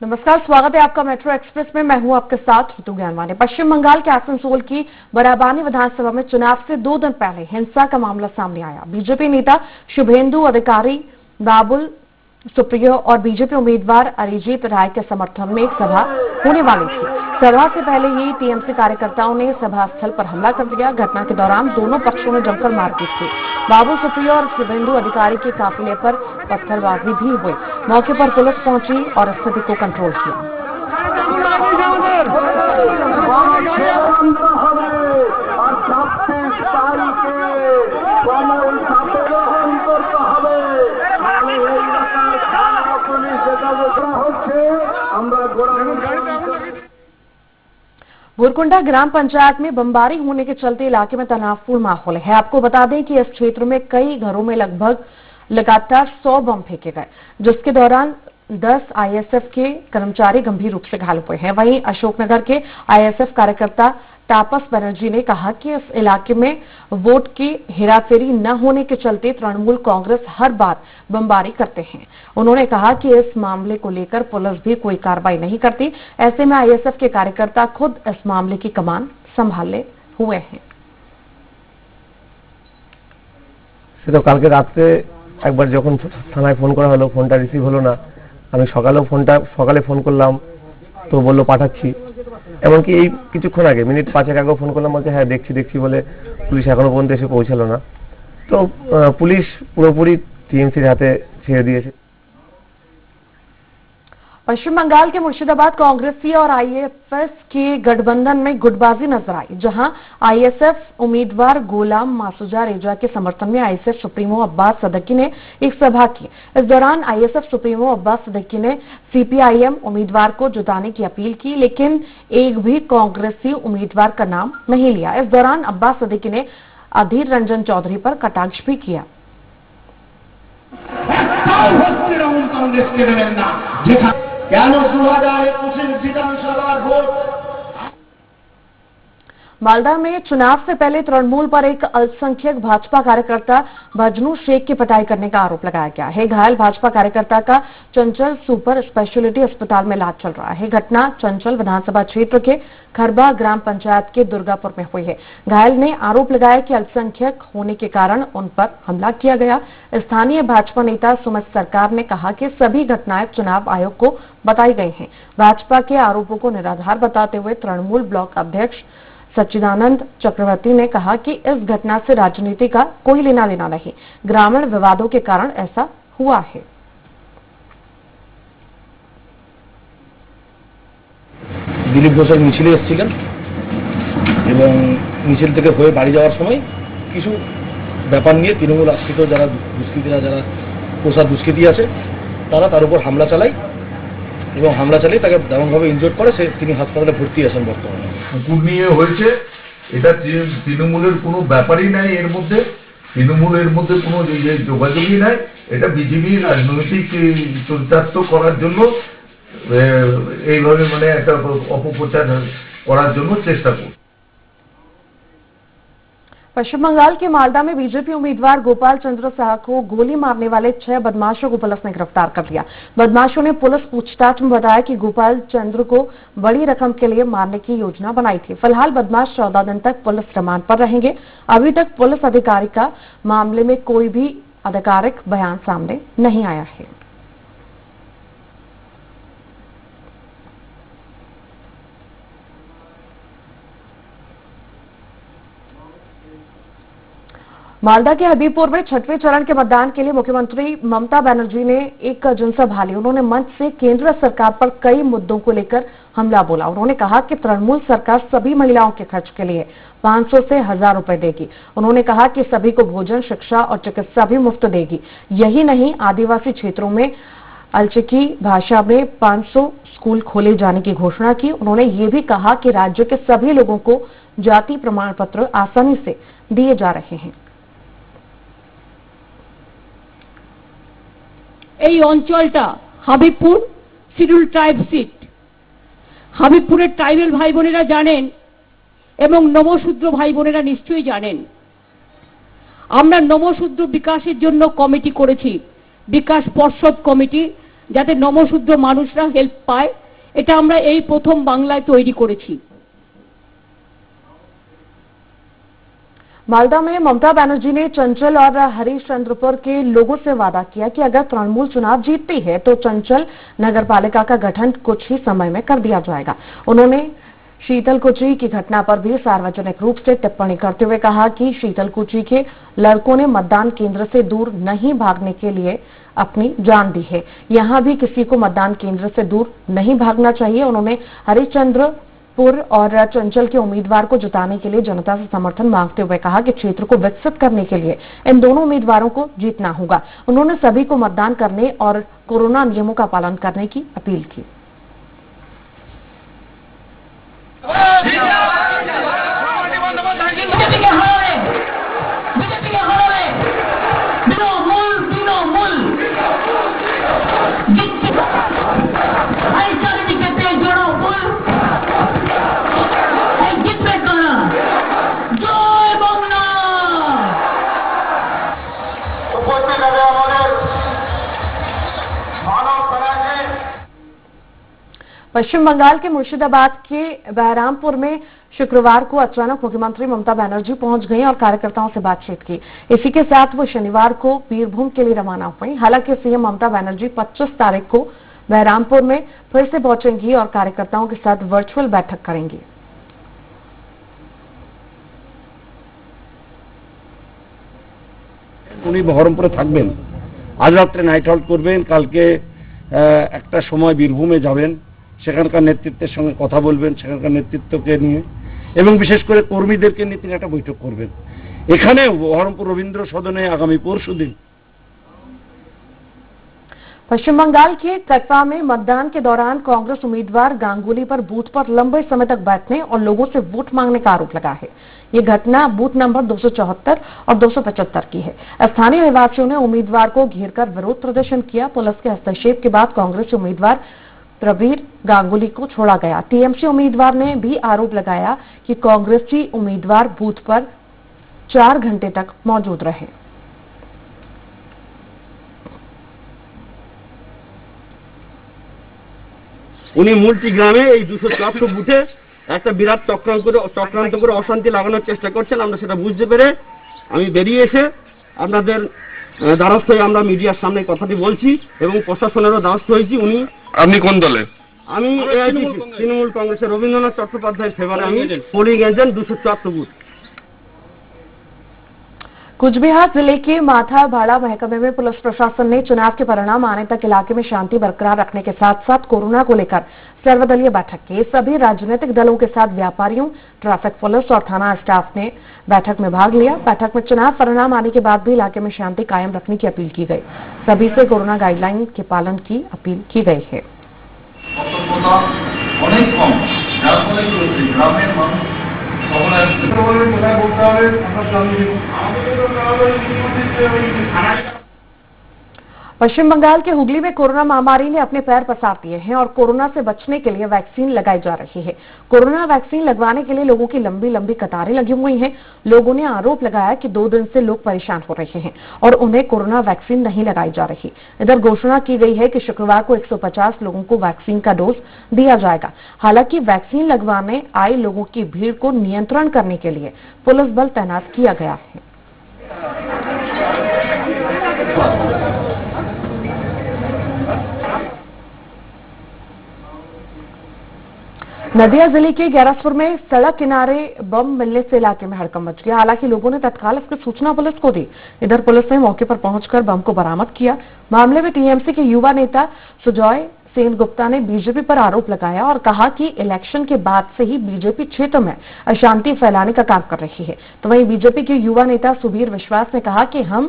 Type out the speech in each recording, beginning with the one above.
नमस्कार, स्वागत है आपका मेट्रो एक्सप्रेस में। मैं हूं आपके साथ ऋतु ज्ञानवानी। पश्चिम बंगाल के आसनसोल की बराबानी विधानसभा में चुनाव से 2 दिन पहले हिंसा का मामला सामने आया। बीजेपी नेता शुभेंदु अधिकारी, बाबुल सुप्रियो और बीजेपी उम्मीदवार अरिजीत राय के समर्थन में एक सभा होने वाली थी। सभा से पहले ही टीएमसी कार्यकर्ताओं ने सभा स्थल पर हमला कर दिया। घटना के दौरान दोनों पक्षों में जमकर मारपीट की। बाबुल सुप्रियो और शुभेंदु अधिकारी के काफिले पर पत्थरबाजी भी हुई। मौके पर पुलिस पहुंची और स्थिति को कंट्रोल किया। भुरकुंडा ग्राम पंचायत में बमबारी होने के चलते इलाके में तनावपूर्ण माहौल है। आपको बता दें कि इस क्षेत्र में कई घरों में लगभग लगातार 100 बम फेंके गए, जिसके दौरान 10 आईएसएफ के कर्मचारी गंभीर रूप से घायल हुए हैं। वहीं अशोकनगर के आईएसएफ कार्यकर्ता तापस बनर्जी ने कहा कि इस इलाके में वोट की हेराफेरी न होने के चलते तृणमूल कांग्रेस हर बार बमबारी करते हैं। उन्होंने कहा कि इस मामले को लेकर पुलिस भी कोई कार्रवाई नहीं करती। ऐसे में आईएसएफ के कार्यकर्ता खुद इस मामले की कमान संभाले हुए हैं। तो कल के रात एक बार जखन थानाয় फोन करा हलो, फोनটা रिसीव हलो ना। আমি সকালে ফোন করলাম, তো বললো পাঠাচ্ছি। এমনকি এই কিছুক্ষণ আগে মিনিট 5 আগেও ফোন করলাম, বলছে হ্যাঁ দেখছি বলে পুলিশ এখনো পর্যন্ত এসে পৌঁছালো না। তো পুলিশ পুরোপুরি টিএমসির হাতে ছেড়ে দিয়েছে। पश्चिम बंगाल के मुर्शिदाबाद कांग्रेसी और आईएसएफ के गठबंधन में गुटबाजी नजर आई, जहां आईएसएफ उम्मीदवार गुलाम मासूजा रेजा के समर्थन में आईएसएफ सुप्रीमो अब्बास सदकी ने एक सभा की। इस दौरान आईएसएफ सुप्रीमो अब्बास सदकी ने सीपीआईएम उम्मीदवार को जुटाने की अपील की, लेकिन एक भी कांग्रेसी उम्मीदवार का नाम नहीं लिया। इस दौरान अब्बास सदकी ने अधीर रंजन चौधरी पर कटाक्ष भी किया। मालदा में चुनाव से पहले तृणमूल पर एक अल्पसंख्यक भाजपा कार्यकर्ता भजनू शेख की पिटाई करने का आरोप लगाया गया है। घायल भाजपा कार्यकर्ता का चंचल सुपर स्पेशलिटी अस्पताल में इलाज चल रहा है। घटना चंचल विधानसभा क्षेत्र के खरबा ग्राम पंचायत के दुर्गापुर में हुई है। घायल ने आरोप लगाया कि अल्पसंख्यक होने के कारण उन पर हमला किया गया। स्थानीय भाजपा नेता सुमित सरकार ने कहा कि सभी घटनाएं चुनाव आयोग को बताई गई हैं। भाजपा के आरोपों को निराधार बताते हुए तृणमूल ब्लॉक अध्यक्ष सच्चिदानंद चक्रवर्ती ने कहा कि इस घटना से राजनीति का कोई लेना देना नहीं, ग्रामीण विवादों के कारण ऐसा हुआ है। दिलीप घोषের মিছিলে এসেছিলেন এবং মিছিল থেকে হয়ে বাড়ি যাওয়ার সময় কিছু ব্যাপার নিয়ে তৃণমূল আশ্রিত যারা দুষ্কৃতীরা, যারা পোষা দুষ্কৃতী আছে, তারা তার উপর হামলা চালায় এবং হামলা চালিয়ে তাকে দারুণভাবে ইনজোর্ড করে। তিনি হাসপাতালে ভর্তি আছেন বর্তমানে। কুকুর নিয়ে হয়েছে, এটা তৃণমূলের কোনো ব্যাপারই নাই। এর মধ্যে তৃণমূলের মধ্যে কোনো যোগাযোগই নাই। এটা বিজেপির রাজনৈতিক চরিতার্থ করার জন্য এইভাবে একটা অপপ্রচার করার জন্য চেষ্টা করছে। पश्चिम बंगाल के मालदा में बीजेपी उम्मीदवार गोपाल चंद्र साह को गोली मारने वाले 6 बदमाशों को पुलिस ने गिरफ्तार कर लिया। बदमाशों ने पुलिस पूछताछ में बताया कि गोपाल चंद्र को बड़ी रकम के लिए मारने की योजना बनाई थी। फिलहाल बदमाश 14 दिन तक पुलिस रिमांड पर रहेंगे। अभी तक पुलिस अधिकारी का मामले में कोई भी आधिकारिक बयान सामने नहीं आया है। मालदा के हबीबपुर में 6वें चरण के मतदान के लिए मुख्यमंत्री ममता बनर्जी ने एक जनसभा ली। उन्होंने मंच से केंद्र सरकार पर कई मुद्दों को लेकर हमला बोला। उन्होंने कहा कि तृणमूल सरकार सभी महिलाओं के खर्च के लिए 500 से 1000 रुपए देगी। उन्होंने कहा कि सभी को भोजन, शिक्षा और चिकित्सा भी मुफ्त देगी। यही नहीं, आदिवासी क्षेत्रों में अलचिकी भाषा में 500 स्कूल खोले जाने की घोषणा की। उन्होंने ये भी कहा कि राज्य के सभी लोगों को जाति प्रमाण पत्र आसानी से दिए जा रहे हैं। এই অঞ্চলটা হাবিবপুর শিডিউল ট্রাইব সিট। হাবিবপুরের ট্রাইবেল ভাই বোনেরা জানেন এবং নবশূদ্র ভাই বোনেরা নিশ্চয়ই জানেন। আমরা নবশূদ্র বিকাশের জন্য কমিটি করেছি, বিকাশ পর্ষদ কমিটি। যাতে নমশূদ্র মানুষরা হেল্প পায়, এটা আমরা এই প্রথম বাংলায় তৈরি করেছি। मालदा में ममता बनर्जी ने चंचल और हरिश्चंद्रपुर के लोगों से वादा किया कि अगर तृणमूल चुनाव जीतती है तो चंचल नगरपालिका का गठन कुछ ही समय में कर दिया जाएगा। उन्होंने शीतलकुची की घटना पर भी सार्वजनिक रूप से टिप्पणी करते हुए कहा कि शीतलकुची के लड़कों ने मतदान केंद्र से दूर नहीं भागने के लिए अपनी जान दी है। यहां भी किसी को मतदान केंद्र से दूर नहीं भागना चाहिए। उन्होंने हरिश्चंद्रपुर और चंचल के उम्मीदवार को जिताने के लिए जनता से समर्थन मांगते हुए कहा कि क्षेत्र को विकसित करने के लिए इन दोनों उम्मीदवारों को जीतना होगा। उन्होंने सभी को मतदान करने और कोरोना नियमों का पालन करने की अपील की। पश्चिम बंगाल के मुर्शिदाबाद के बहरामपुर में शुक्रवार को अचानक मुख्यमंत्री ममता बनर्जी पहुंच गई और कार्यकर्ताओं से बातचीत की। इसी के साथ वो शनिवार को बीरभूम के लिए रवाना हुई। हालांकि सीएम ममता बनर्जी 25 तारीख को बहरामपुर में फिर से पहुंचेंगी और कार्यकर्ताओं के साथ वर्चुअल बैठक करेंगी। উনি বহরমপুরে থাকবেন, আজ রাত্রে নাইট হল্ট করবেন, কালকে একটা সময় বীরভূমে যাবেন, সেখানকার নেতৃত্বের সঙ্গে কথা বলবেন, সেখানকার নেতৃত্বকে নিয়ে এবং বিশেষ করে কর্মীদেরকে নিয়ে তিনি একটা বৈঠক করবেন এখানে বহরমপুর রবীন্দ্র সদনে আগামী পরশুদিন। पश्चिम बंगाल के कटवा में मतदान के दौरान कांग्रेस उम्मीदवार गांगुली पर बूथ पर लंबे समय तक बैठने और लोगों से वोट मांगने का आरोप लगा है। ये घटना बूथ नंबर 274 और 275 की है। स्थानीय निवासियों ने उम्मीदवार को घेरकर विरोध प्रदर्शन किया। पुलिस के हस्तक्षेप के बाद कांग्रेस उम्मीदवार प्रवीर गांगुली को छोड़ा गया। टीएमसी उम्मीदवार ने भी आरोप लगाया कि कांग्रेसी उम्मीदवार बूथ पर 4 घंटे तक मौजूद रहे। উনি মূলটি গ্রামে এই 204 বুথে একটা বিরাট চক্রান্ত করে অশান্তি লাগানোর চেষ্টা করছেন। আমরা সেটা বুঝতে পেরে আমি বেরিয়ে এসে আপনাদের দ্বারস্থ হয়ে আমরা মিডিয়ার সামনে কথাটি বলছি এবং প্রশাসনেরও দ্বারস্থ হয়েছি। উনি আপনি কোন দলে? আমি তৃণমূল কংগ্রেসের রবীন্দ্রনাথ চট্টোপাধ্যায়ের ফেভারে আমি পোলিং এজেন্ট 204 বুথ। कुचबिहार जिले के माथा भाड़ा महकमे में पुलिस प्रशासन ने चुनाव के परिणाम आने तक इलाके में शांति बरकरार रखने के साथ साथ कोरोना को लेकर सर्वदलीय बैठक की। सभी राजनीतिक दलों के साथ व्यापारियों, ट्रैफिक पुलिस और थाना स्टाफ ने बैठक में भाग लिया। बैठक में चुनाव परिणाम आने के बाद भी इलाके में शांति कायम रखने की अपील की गई। सभी से कोरोना गाइडलाइन के पालन की अपील की गई है। पश्चिम बंगाल के हुगली में कोरोना महामारी ने अपने पैर पसार दिए हैं और कोरोना से बचने के लिए वैक्सीन लगाई जा रही है। कोरोना वैक्सीन लगवाने के लिए लोगों की लंबी लंबी कतारें लगी हुई हैं। लोगों ने आरोप लगाया कि 2 दिन से लोग परेशान हो रहे हैं और उन्हें कोरोना वैक्सीन नहीं लगाई जा रही। इधर घोषणा की गई है कि शुक्रवार को 150 लोगों को वैक्सीन का डोज दिया जाएगा। हालांकि वैक्सीन लगवाने आए लोगों की भीड़ को नियंत्रण करने के लिए पुलिस बल तैनात किया गया है। नदिया जिले के गैरासपुर में सड़क किनारे बम मिलने से इलाके में हड़कंप मच गया। हालांकि लोगों ने तत्काल इसकी सूचना पुलिस को दी। इधर पुलिस ने मौके पर पहुंचकर बम को बरामद किया। मामले में टीएमसी के युवा नेता सुजॉय सेन गुप्ता ने बीजेपी पर आरोप लगाया और कहा कि इलेक्शन के बाद से ही बीजेपी क्षेत्र में अशांति फैलाने का काम कर रही है। तो वहीं बीजेपी के युवा नेता सुबीर विश्वास ने कहा कि हम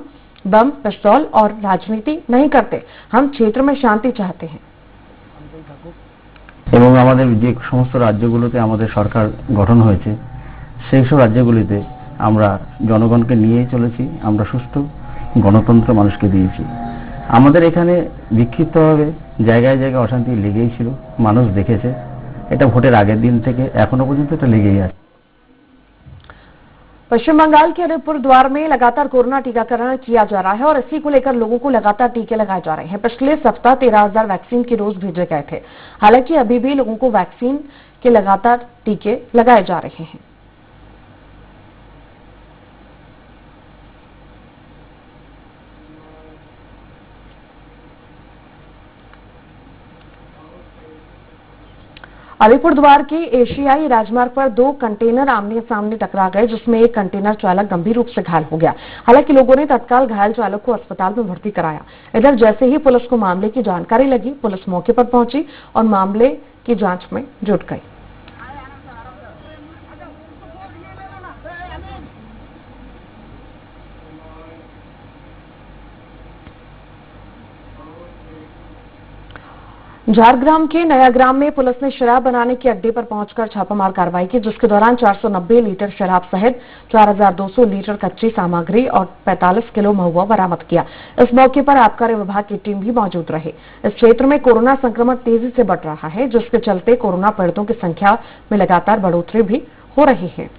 बम, पिस्तौल और राजनीति नहीं करते, हम क्षेत्र में शांति चाहते हैं। এবং আমাদের যে সমস্ত রাজ্যগুলোতে আমাদের সরকার গঠন হয়েছে সেই সব রাজ্যগুলিতে আমরা জনগণকে নিয়ে চলেছি। আমরা সুষ্ঠু গণতন্ত্র মানুষকে দিয়েছি। আমাদের এখানে বিক্ষিপ্তভাবে জায়গায় জায়গায় অশান্তি লেগেই ছিল, মানুষ দেখেছে। এটা ভোটের আগের দিন থেকে এখনো পর্যন্ত এটা লেগেই আছে। पश्चिम बंगाल के अलीपुरद्वार में लगातार कोरोना टीकाकरण किया जा रहा है और इसी को लेकर लोगों को लगातार टीके लगाए जा रहे हैं। पिछले सप्ताह 13,000 वैक्सीन की डोज भेजे गए थे। हालांकि अभी भी लोगों को वैक्सीन के लगातार टीके लगाए जा रहे हैं। अलीपुरद्वार के एशियाई राजमार्ग पर 2 कंटेनर आमने सामने टकरा गए, जिसमें एक कंटेनर चालक गंभीर रूप से घायल हो गया। हालांकि लोगों ने तत्काल घायल चालक को अस्पताल में भर्ती कराया। इधर जैसे ही पुलिस को मामले की जानकारी लगी, पुलिस मौके पर पहुंची और मामले की जांच में जुट गई। झारग्राम के नया ग्राम में पुलिस ने शराब बनाने के अड्डे पर पहुंचकर छापामार कार्रवाई की, जिसके दौरान 490 लीटर शराब सहित 4,200 लीटर कच्ची सामग्री और 45 किलो महुआ बरामद किया। इस मौके पर आबकारी विभाग की टीम भी मौजूद रही। इस क्षेत्र में कोरोना संक्रमण तेजी से बढ़ रहा है, जिसके चलते कोरोना पीड़ितों की संख्या में लगातार बढ़ोतरी भी हो रही है।